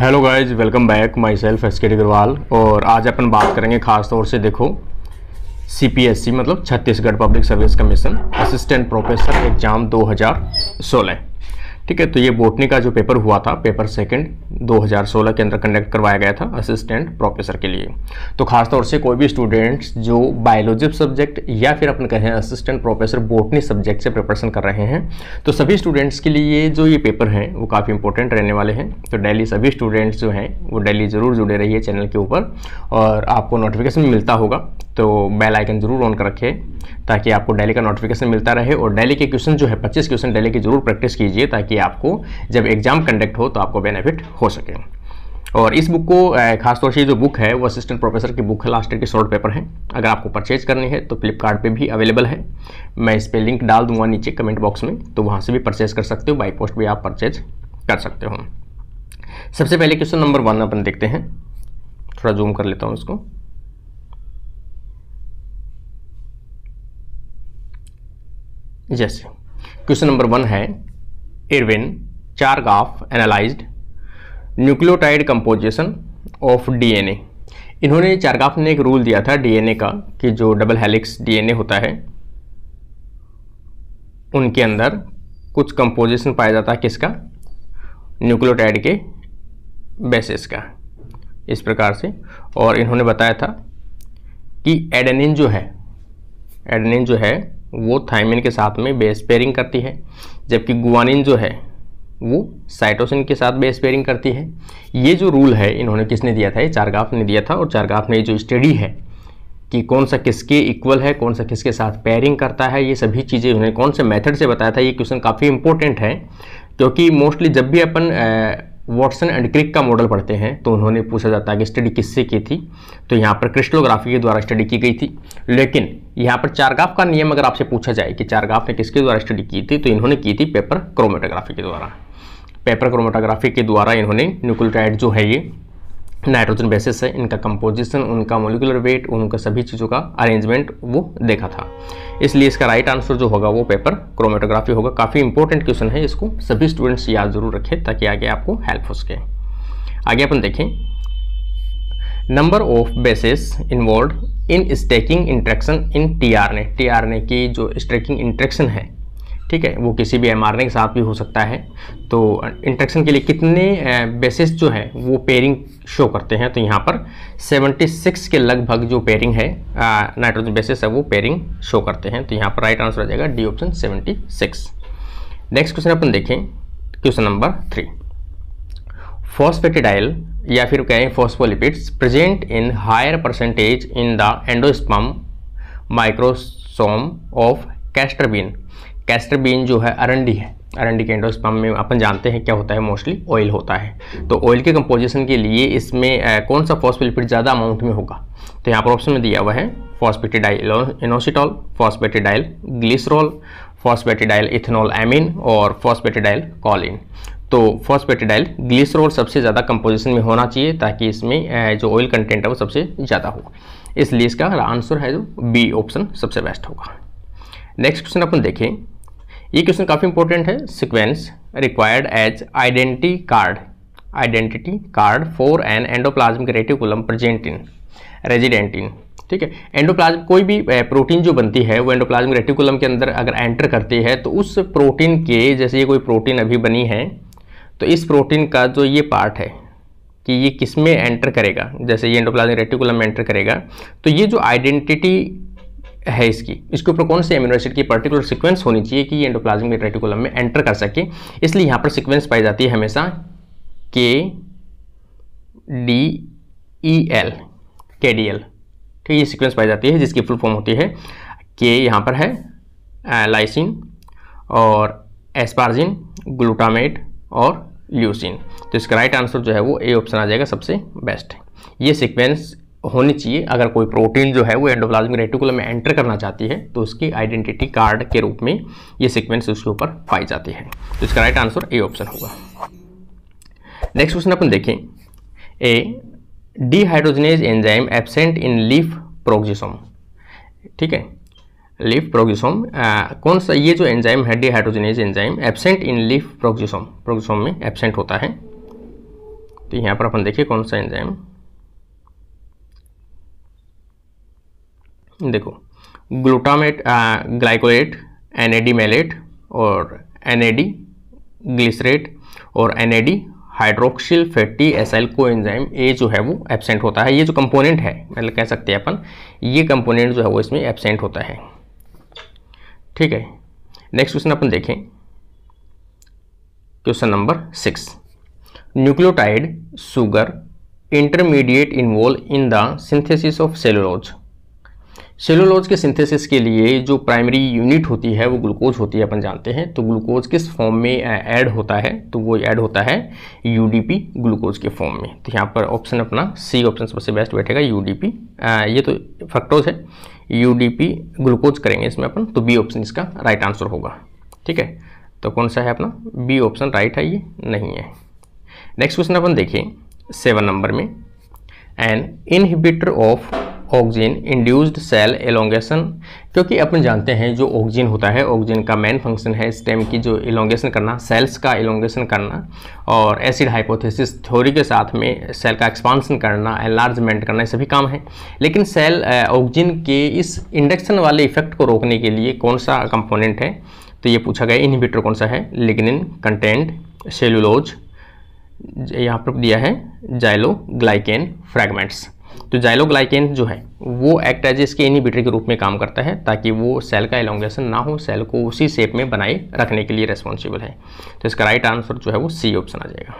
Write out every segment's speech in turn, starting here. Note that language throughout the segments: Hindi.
Hello guys, welcome back. My self S के अग्रवाल। और आज अपन बात करेंगे खास तौर से देखो सीपीएससी मतलब Chhattisgarh public service commission assistant professor exam 2016। ठीक है, तो ये बॉटनी का जो पेपर हुआ था, पेपर सेकंड 2016 के अंदर कंडक्ट करवाया गया था असिस्टेंट प्रोफेसर के लिए। तो खास तौर से कोई भी स्टूडेंट्स जो बायोलॉजी सब्जेक्ट या फिर अपन कहें असिस्टेंट प्रोफेसर बॉटनी सब्जेक्ट से प्रिपरेशन कर रहे हैं, तो सभी स्टूडेंट्स के लिए जो ये पेपर हैं वो काफ़ी इंपॉर्टेंट रहने वाले हैं। तो डेली सभी स्टूडेंट्स जो हैं वो डेली ज़रूर जुड़े रहिए चैनल के ऊपर, और आपको नोटिफिकेशन मिलता होगा तो बेल आइकन जरूर ऑन कर रखें ताकि आपको डेली का नोटिफिकेशन मिलता रहे। और डेली के क्वेश्चन जो है 25 क्वेश्चन डेली की जरूर प्रैक्टिस कीजिए ताकि आपको जब एग्जाम कंडक्ट हो तो आपको बेनिफिट हो सके। और इस बुक को खासतौर से जो बुक है वो असिस्टेंट प्रोफेसर की बुक है, लास्ट ईयर की शॉर्ट पेपर है। अगर आपको परचेज करनी है तो फ्लिपकार्ट पे भी अवेलेबल है, मैं इस पर लिंक डाल दूंगा नीचे कमेंट बॉक्स में, तो वहाँ से भी परचेज कर सकते हो, बाई पोस्ट भी आप परचेज कर सकते हो। सबसे पहले क्वेश्चन नंबर 1 अपन देखते हैं, थोड़ा जूम कर लेता हूँ इसको। जैसे क्वेश्चन नंबर 1 है, Irwin चारगाफ analysed nucleotide composition of DNA. इन्होंने चारगाफ ने एक रूल दिया था डीएनए का कि जो डबल हेलिक्स डीएनए होता है उनके अंदर कुछ कंपोजिशन पाया जाता है, किसका? न्यूक्लियोटाइड के बेसिस का, इस प्रकार से। और इन्होंने बताया था कि एडेनिन जो है वो थायमिन के साथ में बेस पेयरिंग करती है, जबकि गुआनिन जो है वो साइटोसिन के साथ बेस पेयरिंग करती है। ये जो रूल है इन्होंने किसने दिया था? ये चारगाफ ने दिया था। और चारगाफ ने जो स्टडी है कि कौन सा किसके इक्वल है, कौन सा किसके साथ पेयरिंग करता है, ये सभी चीज़ें उन्होंने कौन से मेथड से बताया था। ये क्वेश्चन काफ़ी इंपॉर्टेंट है क्योंकि मोस्टली जब भी अपन वॉटसन एंड क्रिक का मॉडल पढ़ते हैं तो उन्होंने पूछा जाता है कि स्टडी किससे की थी, तो यहाँ पर क्रिस्टलोग्राफी के द्वारा स्टडी की गई थी। लेकिन यहाँ पर चारगाफ का नियम अगर आपसे पूछा जाए कि चारगाफ ने किसके द्वारा स्टडी की थी, तो इन्होंने की थी पेपर क्रोमेटोग्राफी के द्वारा। पेपर क्रोमेटोग्राफी के द्वारा इन्होंने न्यूक्लियोटाइड जो है ये नाइट्रोजन बेसिस है, इनका कंपोजिशन, उनका मोलिकुलर वेट, उनका सभी चीज़ों का अरेंजमेंट वो देखा था। इसलिए इसका राइट आंसर जो होगा वो पेपर क्रोमेटोग्राफी होगा। काफ़ी इंपॉर्टेंट क्वेश्चन है, इसको सभी स्टूडेंट्स याद जरूर रखें ताकि आगे आपको हेल्प हो सके। आगे अपन देखें, number of basis involve in stacking interaction in tRNA. TRNA की जो स्टैकिंग इंट्रैक्शन है, ठीक है, वो किसी भी एमआरएनए के साथ भी हो सकता है। तो इंट्रैक्शन के लिए कितने बेसिस जो है वो पेयरिंग शो करते हैं, तो यहाँ पर 76 के लगभग जो पेयरिंग है नाइट्रोजन बेसिस है वो पेयरिंग शो करते हैं। तो यहाँ पर राइट आंसर आ जाएगा डी ऑप्शन 76। नेक्स्ट क्वेश्चन अपन देखें, क्वेश्चन नंबर 3, फॉस्फेटिडाइल या फिर कहें phospholipids present in higher percentage in the endosperm microsome of castor bean. Castor bean जो है अरंडी है, अरंडी के एंडोस्पर्म में अपन जानते हैं क्या होता है, मोस्टली ऑयल होता है। तो ऑयल के कंपोजिशन के लिए इसमें कौन सा फॉस्फोलिपिड ज़्यादा अमाउंट में होगा, तो यहाँ पर ऑप्शन में दिया हुआ है phosphatidyl inositol, phosphatidyl glycerol, phosphatidyl ethanol amine और फॉस्फेटिडाइल कॉलिन। तो फॉस्फेटिडाइल ग्लिसरॉल सबसे ज़्यादा कंपोजिशन में होना चाहिए ताकि इसमें जो ऑयल कंटेंट है वो सबसे ज़्यादा हो, इसलिए इसका आंसर है जो बी ऑप्शन सबसे बेस्ट होगा। नेक्स्ट क्वेश्चन अपन देखें, ये क्वेश्चन काफ़ी इंपॉर्टेंट है, sequence required as identity card for an endoplasmic reticulum present in resident in. ठीक है, एंडोप्लाज्म कोई भी प्रोटीन जो बनती है वो एंडोप्लाज्मिक रेटिकुलम के अंदर अगर एंटर करती है तो उस प्रोटीन के, जैसे ये कोई प्रोटीन अभी बनी है, तो इस प्रोटीन का जो ये पार्ट है कि ये किस में एंटर करेगा, जैसे ये एंडोप्लाज्मिक रेटिकुलम में एंटर करेगा, तो ये जो आइडेंटिटी है इसके ऊपर कौन से एमिनो एसिड की पर्टिकुलर सीक्वेंस होनी चाहिए कि ये एंडोप्लाज्मिक रेटिकुलम में एंटर कर सके। इसलिए यहाँ पर सीक्वेंस पाई जाती है हमेशा KDEL, ठीक, ये सीक्वेंस पाई जाती है जिसकी फुल फॉर्म होती है के, यहाँ पर है लाइसिन और एस्पार्जिन, ग्लूटामेट और ल्यूसिन। तो इसका राइट आंसर जो है वो ए ऑप्शन आ जाएगा सबसे बेस्ट। ये सीक्वेंस होनी चाहिए अगर कोई प्रोटीन जो है वो एंडोप्लाज्मिक रेटिकुलम में एंटर करना चाहती है तो उसकी आइडेंटिटी कार्ड के रूप में ये सीक्वेंस उसके ऊपर पाई जाती है। तो इसका राइट आंसर ए ऑप्शन होगा। नेक्स्ट क्वेश्चन अपन देखें, A dehydrogenase enzyme absent in leaf peroxisome. ठीक है, लीफ प्रोक्सिसोम कौन सा, ये जो एंजाइम है dehydrogenase enzyme absent in leaf peroxisome में एब्सेंट होता है। तो यहाँ पर अपन देखिए कौन सा एंजाइम, देखो ग्लूटामेट ग्लाइकोलेट, NAD मैलेट और NAD ग्लिसरेट और NAD hydroxyl fatty acyl coenzyme A जो है वो एब्सेंट होता है। ये जो कंपोनेंट है, मतलब कह सकते हैं अपन, ये कंपोनेंट जो है वो इसमें एब्सेंट होता है। ठीक है, नेक्स्ट क्वेश्चन अपन देखें, question number 6। Nucleotide sugar intermediate involve in the synthesis of cellulose. Cellulose के सिंथेसिस के लिए जो प्राइमरी यूनिट होती है वो ग्लूकोज होती है, अपन जानते हैं। तो ग्लूकोज किस फॉर्म में ऐड होता है, तो वो ऐड होता है UDP ग्लूकोज के फॉर्म में। तो यहाँ पर ऑप्शन अपना सी ऑप्शन सबसे बेस्ट बैठेगा, UDP। ये तो फ्रक्टोज है, UDP ग्लूकोज करेंगे इसमें अपन, तो बी ऑप्शन इसका राइट आंसर होगा। ठीक है, तो कौन सा है अपना, बी ऑप्शन राइट है, ये नहीं है। नेक्स्ट क्वेश्चन अपन देखिए 7 नंबर में, an inhibitor of auxin induced cell elongation. क्योंकि अपन जानते हैं जो ऑक्सिन होता है, ऑक्सिन का मेन फंक्शन है स्टेम की जो एलोंगेशन करना, सेल्स का एलोंगेशन करना, और एसिड हाइपोथेसिस थ्योरी के साथ में सेल का एक्सपांसन करना, एनलार्जमेंट करना, ये सभी काम है। लेकिन सेल ऑक्सिन के इस इंडक्शन वाले इफेक्ट को रोकने के लिए कौन सा कंपोनेंट है, तो ये पूछा गया इनहिबिटर कौन सा है, लिग्निन कंटेंट सेलुलोज, यहाँ पर दिया है जाइलोग्लाइकेन फ्रैगमेंट्स। तो जाइलोग्लाइकेन जो है वो एक्ट एज इसके इनहिबिटर के रूप में काम करता है, ताकि वो सेल का एलोंगेशन ना हो, सेल को उसी शेप में बनाए रखने के लिए रेस्पॉन्सिबल है। तो इसका राइट आंसर जो है वो सी ऑप्शन आ जाएगा।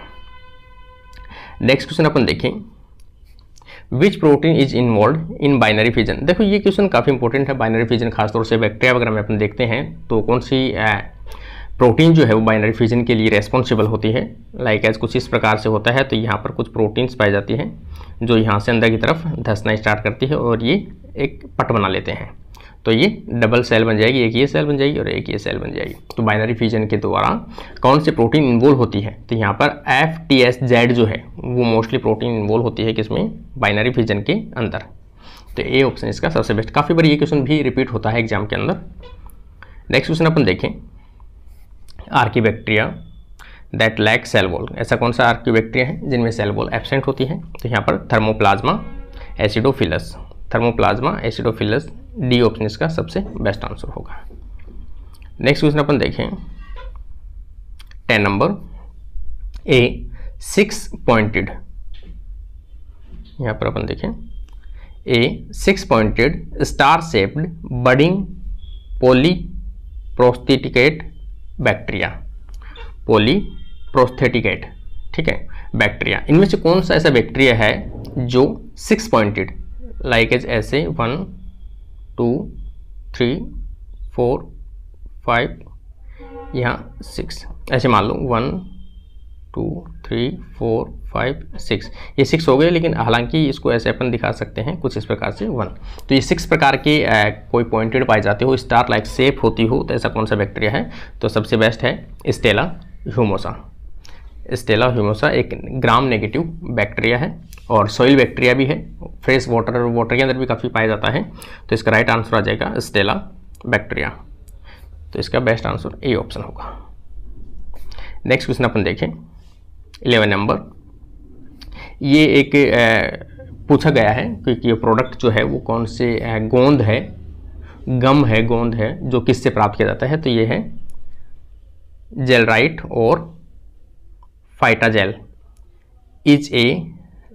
नेक्स्ट क्वेश्चन अपन देखें, विच protein is involve in binary fission. देखो ये क्वेश्चन काफ़ी इंपॉर्टेंट है, बाइनरी फिजन खासतौर से बैक्टीरिया वगैरह में अपन देखते हैं, तो कौन सी प्रोटीन जो है वो बाइनरी फिजन के लिए रेस्पॉन्सिबल होती है। लाइक एज कुछ इस प्रकार से होता है, तो यहाँ पर कुछ प्रोटीन्स पाई जाती हैं जो यहाँ से अंदर की तरफ धंसना स्टार्ट करती है और ये एक पट बना लेते हैं, तो ये डबल सेल बन जाएगी, एक ये सेल बन जाएगी और एक ये सेल बन जाएगी। तो बाइनरी फिजन के द्वारा कौन सी प्रोटीन इन्वॉल्व होती है, तो यहाँ पर FTSZ जो है वो मोस्टली प्रोटीन इन्वॉल्व होती है किसमें, बाइनरी फिजन के अंदर। तो ए ऑप्शन इसका सबसे बेस्ट। काफ़ी बार ये क्वेश्चन भी रिपीट होता है एग्जाम के अंदर। नेक्स्ट क्वेश्चन अपन देखें, archaebacteria that lack cell wall. ऐसा कौन सा आर्कीबैक्टीरिया है जिनमें सेल वॉल एब्सेंट होती है, तो यहाँ पर थर्मोप्लाज्मा एसिडोफिलस, थर्मोप्लाज्मा एसिडोफिलस, डी ऑप्शन इसका सबसे बेस्ट आंसर होगा। नेक्स्ट क्वेश्चन अपन देखें 10 नंबर, ए 6 पॉइंटेड, यहाँ पर अपन देखें a 6 pointed star shaped budding polyprosthecate bacteria, polyprosthecate, ठीक है, बैक्टीरिया। इनमें से कौन सा ऐसा बैक्टीरिया है जो 6 पॉइंटेड, लाइक एज ऐसे 1 2 3 4 5, यहाँ 6 ऐसे मान लो 1 2 3 4 5 6, ये 6 हो गए, लेकिन हालांकि इसको ऐसे अपन दिखा सकते हैं कुछ इस प्रकार से 1। तो ये 6 प्रकार के कोई पॉइंटेड पाए जाते हो, स्टार लाइक शेप होती हो, तो ऐसा कौन सा बैक्टीरिया है, तो सबसे बेस्ट है स्टेला ह्यूमोसा। स्टेला ह्यूमोसा एक ग्राम नेगेटिव बैक्टीरिया है और सॉइल बैक्टीरिया भी है, फ्रेश वाटर के अंदर भी काफ़ी पाया जाता है। तो इसका राइट आंसर आ जाएगा स्टेला बैक्टीरिया। तो इसका बेस्ट आंसर ए ऑप्शन होगा। नेक्स्ट क्वेश्चन अपन देखें 11 नंबर, ये एक पूछा गया है क्योंकि ये प्रोडक्ट जो है वो कौन से गोंद है, गम है, गोंद है, जो किससे प्राप्त किया जाता है, तो ये है जेलराइट और फाइटाजेल इज ए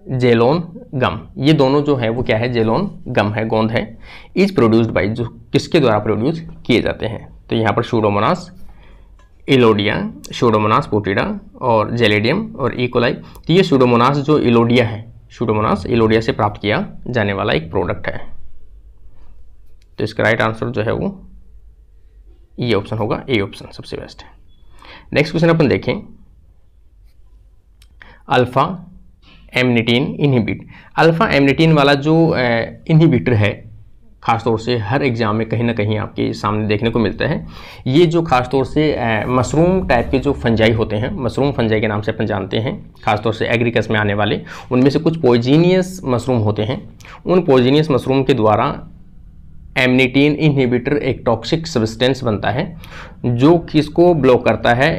जेलोन गम। ये दोनों जो है वो क्या है, जेलोन गम है, गोंद है। इज प्रोड्यूस्ड बाई, जो किसके द्वारा प्रोड्यूस किए जाते हैं, तो यहाँ पर सूडोमोनास इलोडिया, सूडोमोनास पोटिडा और जेलेडियम और इकोलाई। तो ये सूडोमोनास जो इलोडिया है, सूडोमोनास इलोडिया से प्राप्त किया जाने वाला एक प्रोडक्ट है। तो इसका राइट आंसर जो है वो ये ऑप्शन होगा, ए ऑप्शन सबसे बेस्ट है। नेक्स्ट क्वेश्चन अपन देखें, अल्फा एमनिटीन इनहिबिट। अल्फा एमनिटीन वाला जो इनहिबिटर है, खासतौर से हर एग्जाम में कहीं ना कहीं आपके सामने देखने को मिलता है। ये जो खासतौर से मशरूम टाइप के जो फंजाई होते हैं, मशरूम फंजाई के नाम से अपन जानते हैं, खासतौर से एग्रीकल्चर में आने वाले, उनमें से कुछ पॉइजनियस मशरूम होते हैं। उन पॉइजनियस मशरूम के द्वारा एमनिटीन इनहिबिटर एक टॉक्सिक सब्सटेंस बनता है जो किसको ब्लॉक करता है,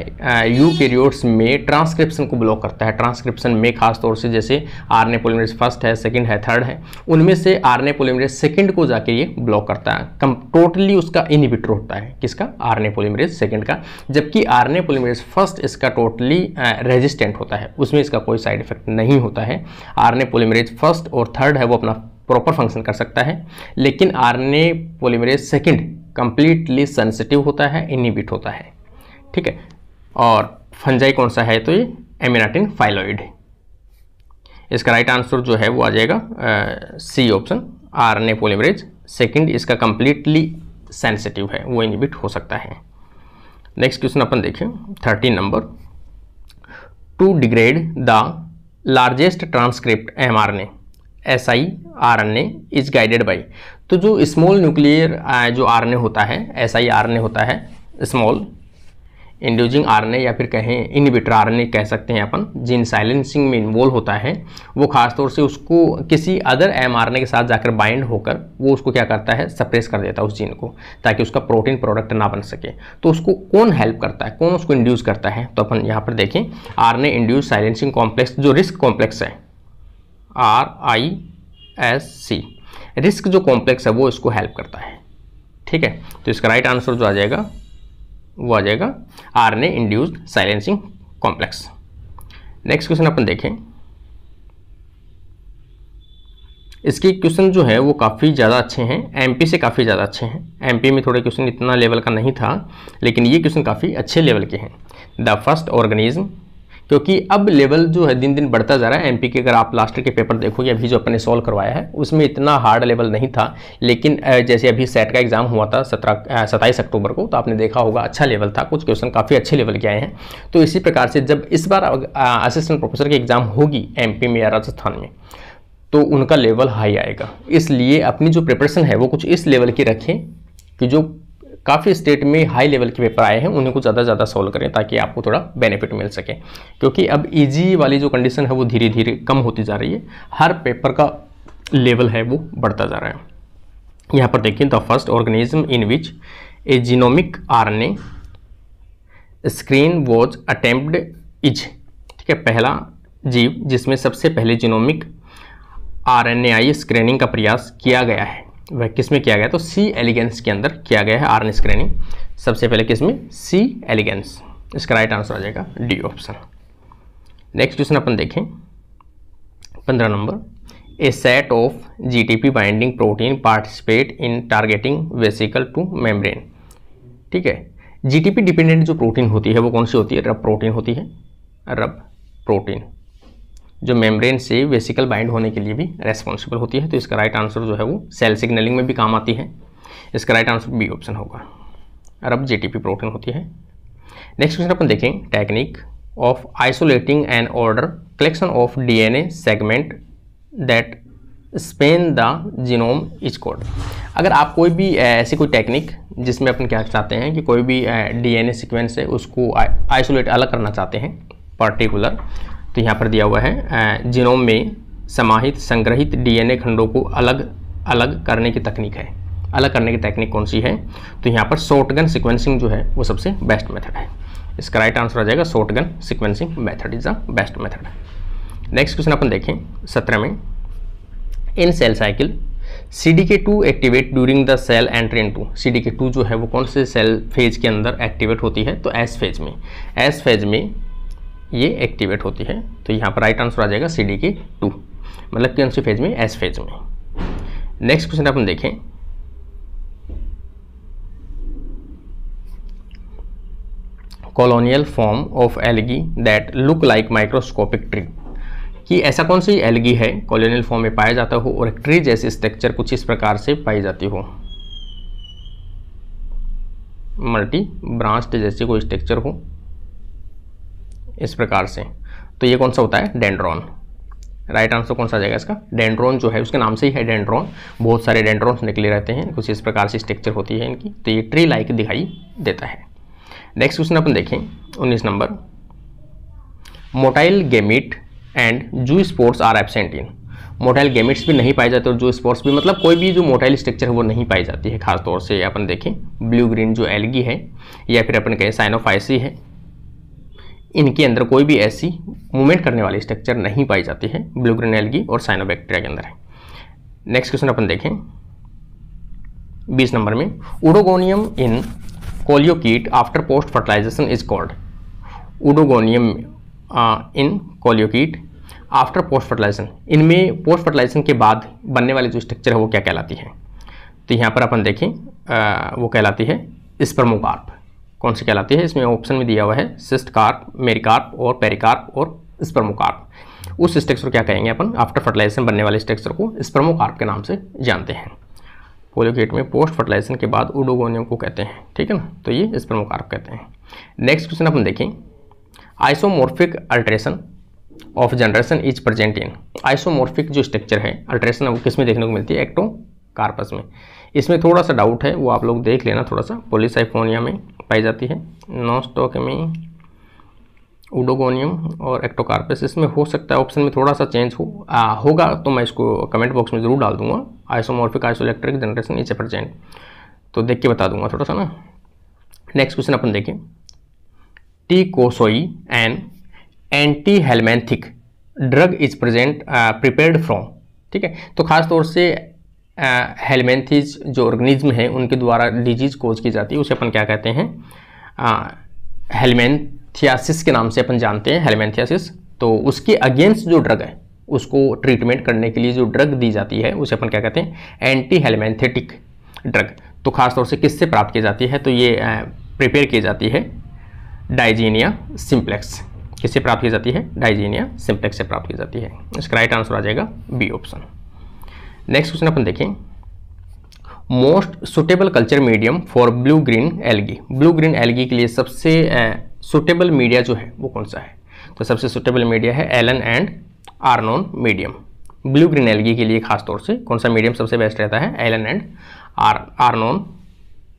यूकैरियोट्स में ट्रांसक्रिप्शन को ब्लॉक करता है। ट्रांसक्रिप्शन में खास तौर से जैसे आरएनए पॉलीमरेज फर्स्ट है, सेकंड है, थर्ड है, उनमें से आरएनए पॉलीमरेज सेकंड को जाके ये ब्लॉक करता है। टोटली उसका इनहिबिटर होता है, किसका, आरएनए पॉलीमरेज सेकंड का, जबकि आरएनए पॉलीमरेज फर्स्ट इसका टोटली रेजिस्टेंट होता है, उसमें इसका कोई साइड इफेक्ट नहीं होता है। आरएनए पॉलीमरेज फर्स्ट और थर्ड है वो अपना प्रॉपर फंक्शन कर सकता है, लेकिन RNA polymerase second completely sensitive होता है, इनहिबिट होता है। ठीक है, और फंजाई कौन सा है, तो ये एमिनाटिन फाइलॉइड। इसका राइट आंसर जो है वो आ जाएगा C option, RNA polymerase second इसका कंप्लीटली सेंसिटिव है, वो इनहिबिट हो सकता है। नेक्स्ट क्वेश्चन अपन देखें 13 number, to degrade the largest transcript mRNA siRNA is guided by, तो जो स्मॉल न्यूक्लियर जो आरएनए होता है, siRNA होता है, स्मॉल इंड्यूसिंग आरएनए या फिर कहें इनहिबिटर आरएनए कह सकते हैं अपन, जिन साइलेंसिंग में इन्वॉल्व होता है, वो खासतौर से उसको किसी अदर एमआरएनए के साथ जाकर बाइंड होकर वो उसको क्या करता है, सप्रेस कर देता है उस जीन को, ताकि उसका प्रोटीन प्रोडक्ट ना बन सके। तो उसको कौन हेल्प करता है, कौन उसको इंड्यूस करता है, तो अपन यहाँ पर देखें आरएनए इंड्यूस साइलेंसिंग कॉम्प्लेक्स, जो रिस्क कॉम्प्लेक्स है RISC, रिस्क जो कॉम्प्लेक्स है वो इसको हेल्प करता है। ठीक है, तो इसका राइट आंसर जो आ जाएगा वो आ जाएगा RNA induced silencing complex. Next question अपन देखें, इसके क्वेश्चन जो है वो काफ़ी ज़्यादा अच्छे हैं, एमपी से काफ़ी ज़्यादा अच्छे हैं। एमपी में थोड़े क्वेश्चन इतना लेवल का नहीं था, लेकिन ये क्वेश्चन काफ़ी अच्छे लेवल के हैं। द फर्स्ट ऑर्गेनिज्म, क्योंकि अब लेवल जो है दिन दिन बढ़ता जा रहा है। एमपी के अगर आप लास्ट के पेपर देखोगे, अभी जो अपने सॉल्व करवाया है उसमें इतना हार्ड लेवल नहीं था, लेकिन जैसे अभी सेट का एग्जाम हुआ था 27 अक्टूबर को, तो आपने देखा होगा अच्छा लेवल था, कुछ क्वेश्चन काफ़ी अच्छे लेवल के आए हैं। तो इसी प्रकार से जब इस बार असिस्टेंट प्रोफेसर की एग्जाम होगी एमपी में या राजस्थान में, तो उनका लेवल हाई आएगा। इसलिए अपनी जो प्रिपरेशन है वो कुछ इस लेवल की रखें कि जो काफ़ी स्टेट में हाई लेवल के पेपर आए हैं उन्हें को ज़्यादा सॉल्व करें, ताकि आपको थोड़ा बेनिफिट मिल सके। क्योंकि अब इजी वाली जो कंडीशन है वो धीरे धीरे कम होती जा रही है, हर पेपर का लेवल है वो बढ़ता जा रहा है। यहाँ पर देखिए, the first organism in which A genomic RNA screen was attempted is, ठीक है, पहला जीव जिसमें सबसे पहले जीनोमिक आरएनएआई स्क्रीनिंग का प्रयास किया गया है, वह किस में किया गया, तो सी एलिगेंस के अंदर किया गया है आरएनए स्क्रीनिंग। सबसे पहले किस में, सी एलिगेंस। इसका राइट आंसर आ जाएगा डी ऑप्शन। नेक्स्ट क्वेश्चन अपन देखें 15 number, A set of GTP binding protein participate in targeting vesicle two membrane. ठीक है, जीटीपी डिपेंडेंट जो प्रोटीन होती है वो कौन सी होती है, रब प्रोटीन होती है, रब प्रोटीन जो मेम्ब्रेन से वेसिकल बाइंड होने के लिए भी रेस्पॉन्सिबल होती है। तो इसका राइट आंसर जो है वो सेल सिग्नलिंग में भी काम आती है। इसका राइट आंसर बी ऑप्शन होगा, रब जीटीपी प्रोटीन होती है। नेक्स्ट क्वेश्चन अपन देखें, technique of isolating an order collection of DNA segment that span the genome is code. अगर आप कोई भी ऐसी कोई टेक्निक जिसमें अपन क्या चाहते हैं कि कोई भी डीएनए सीक्वेंस है उसको आइसोलेट अलग करना चाहते हैं पर्टिकुलर, तो यहाँ पर दिया हुआ है जीनोम में समाहित संग्रहित डीएनए खंडों को अलग अलग करने की तकनीक है। अलग करने की टेक्निक कौन सी है, तो यहाँ पर शॉर्टगन सीक्वेंसिंग जो है वो सबसे बेस्ट मेथड है। इसका राइट आंसर आ जाएगा shotgun sequencing method is the best method. Next question अपन देखें 17 में, in cell cycle CDK2 activate during the cell entry into. CDK2 जो है वो कौन से सेल फेज के अंदर एक्टिवेट होती है, तो एस फेज में, एस फेज में ये एक्टिवेट होती है। तो यहाँ पर राइट आंसर आ जाएगा CDK2, मतलब कौन सी फेज में, एस फेज में। नेक्स्ट क्वेश्चन अपन देखें, colonial form of algae that look like microscopic tree, कि ऐसा कौन सी एल्गी है कॉलोनियल फॉर्म में पाया जाता हो और एक ट्री जैसी स्ट्रक्चर कुछ इस प्रकार से पाई जाती हो, मल्टी ब्रांच्ड जैसी कोई स्ट्रक्चर हो इस प्रकार से, तो ये कौन सा होता है, डेंड्रॉन। राइट आंसर कौन सा आ जाएगा इसका, डेंड्रॉन जो है उसके नाम से ही है डेंड्रॉन, बहुत सारे डेंड्रॉन्स निकले रहते हैं, कुछ इस प्रकार से स्ट्रक्चर होती है इनकी, तो ये ट्री लाइक दिखाई देता है। नेक्स्ट क्वेश्चन अपन देखें 19 number, motile gamete and zoospores are absent in. Motile gametes भी नहीं पाए जाते और जो स्पोर्स भी, मतलब कोई भी जो मोटाइल स्ट्रक्चर है वो नहीं पाई जाती है। खासतौर से अपन देखें ब्लू ग्रीन जो एल्गी है या फिर अपन कहें साइनोफाइसी है, इनके अंदर कोई भी ऐसी मूवमेंट करने वाली स्ट्रक्चर नहीं पाई जाती है, ब्लू ग्रीन एल्गी और साइनोबैक्टीरिया के अंदर है। नेक्स्ट क्वेश्चन अपन देखें 20 नंबर में, Oedogonium in Coleochaete after post fertilization is called. Oedogonium in Coleochaete after post fertilization, इनमें पोस्ट फर्टिलाइजेशन के बाद बनने वाली जो स्ट्रक्चर है वो क्या कहलाती है? तो यहाँ पर अपन देखें वो कहलाती है स्पर्मोकार्प। कौन सी कहलाती है? इसमें ऑप्शन में दिया हुआ है सिस्ट कार्प, मेरिकार्प और पेरिकार्प और स्पर्मोकार्प। उस स्ट्रक्चर को क्या कहेंगे अपन? आफ्टर फर्टिलाइजेशन बनने वाले स्ट्रक्चर को स्पर्मोकार्प के नाम से जानते हैं। कोलियोकीट में पोस्ट फर्टिलाइजेशन के बाद उडोगोनियम को कहते हैं, ठीक है ना, तो ये स्पर्मोकार्प कहते हैं। नेक्स्ट क्वेश्चन अपन देखें, isomorphic alteration of generation is present in. Isomorphic जो स्ट्रक्चर है अल्ट्रेशन है वो किस में देखने को मिलती है? एक्टोकार्पस में। इसमें थोड़ा सा डाउट है, वो आप लोग देख लेना थोड़ा सा। पॉलीसाइफोनिया में पाई जाती है, नोस्टोक में उडोगोनियम और एक्टोकार्पस। इसमें हो सकता है ऑप्शन में थोड़ा सा चेंज होगा तो मैं इसको कमेंट बॉक्स में ज़रूर डाल दूंगा। Isomorphic isoelectric generation is present, तो देख के बता दूंगा थोड़ा सा ना। नेक्स्ट क्वेश्चन अपन देखें, टीकोसोई and anti helminthic drug is present prepared from. ठीक है, तो खास तौर से हेलमेंथिस जो ऑर्गेनिज्म है उनके द्वारा डिजीज कोज की जाती है, उसे अपन क्या कहते हैं? हेलमेंथियासिस के नाम से अपन जानते हैं, हेलमेंथियासिस। तो उसके अगेंस्ट जो ड्रग है उसको ट्रीटमेंट करने के लिए जो ड्रग दी जाती है उसे अपन क्या कहते हैं? Anti helminthic drug. तो खास तौर से किससे प्राप्त की जाती है? तो ये प्रिपेयर की जाती है डाइजीनिया सिंप्लेक्स। किससे प्राप्त की जाती है? डाइजीनिया सिंप्लेक्स से प्राप्त की जाती है। इसका राइट आंसर आ जाएगा बी ऑप्शन। नेक्स्ट क्वेश्चन अपन देखें, most suitable culture medium for blue green algae. Blue green algae के लिए सबसे सुटेबल मीडिया जो है वो कौन सा है? तो सबसे सुटेबल मीडिया है Allen and Arnon medium. Blue green algae के लिए खास तौर से कौन सा मीडियम सबसे बेस्ट रहता है? Allen and Arnon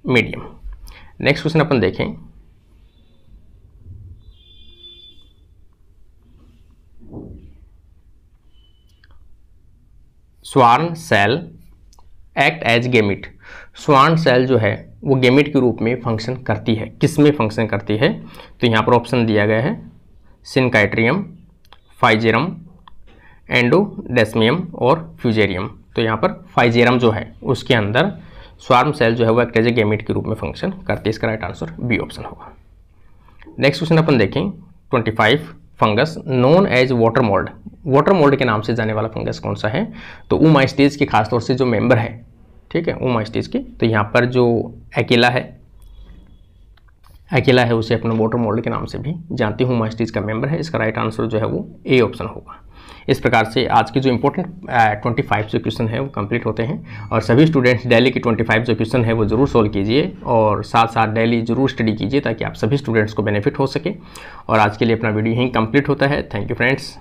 medium. Next question अपन देखें, swarm cell act as gamete. Swarm cell जो है वो गेमिट के रूप में फंक्शन करती है। किस में फंक्शन करती है? तो यहाँ पर ऑप्शन दिया गया है सिनकाइट्रियम, फाइजेरम, एंडोडेस्मियम और फ्यूजेरियम। तो यहाँ पर फाइजेरम जो है उसके अंदर स्वार्म सेल जो है वो एक्ट एज ए गेमिट के रूप में फंक्शन करती है। इसका राइट आंसर बी ऑप्शन होगा। नेक्स्ट क्वेश्चन अपन देखें 25, fungus known as water mould. Water mould के नाम से जाने वाला फंगस कौन सा है? तो उमाइस्टीज के खासतौर से जो मेंबर है, ठीक है, उमाइस्टीज के, तो यहाँ पर जो एकिला है उसे अपने वाटर मोल्ड के नाम से भी जानते हैं, उमाइस्टीज का मेंबर है। इसका राइट आंसर जो है वो ए ऑप्शन होगा। इस प्रकार से आज के जो इंपॉर्टेंट 25 जो क्वेश्चन है वो कंप्लीट होते हैं। और सभी स्टूडेंट्स डेली के 25 जो क्वेश्चन है वो ज़रूर सॉल्व कीजिए और साथ साथ डेली ज़रूर स्टडी कीजिए ताकि आप सभी स्टूडेंट्स को बेनिफिट हो सके। और आज के लिए अपना वीडियो यहीं कंप्लीट होता है। Thank you friends.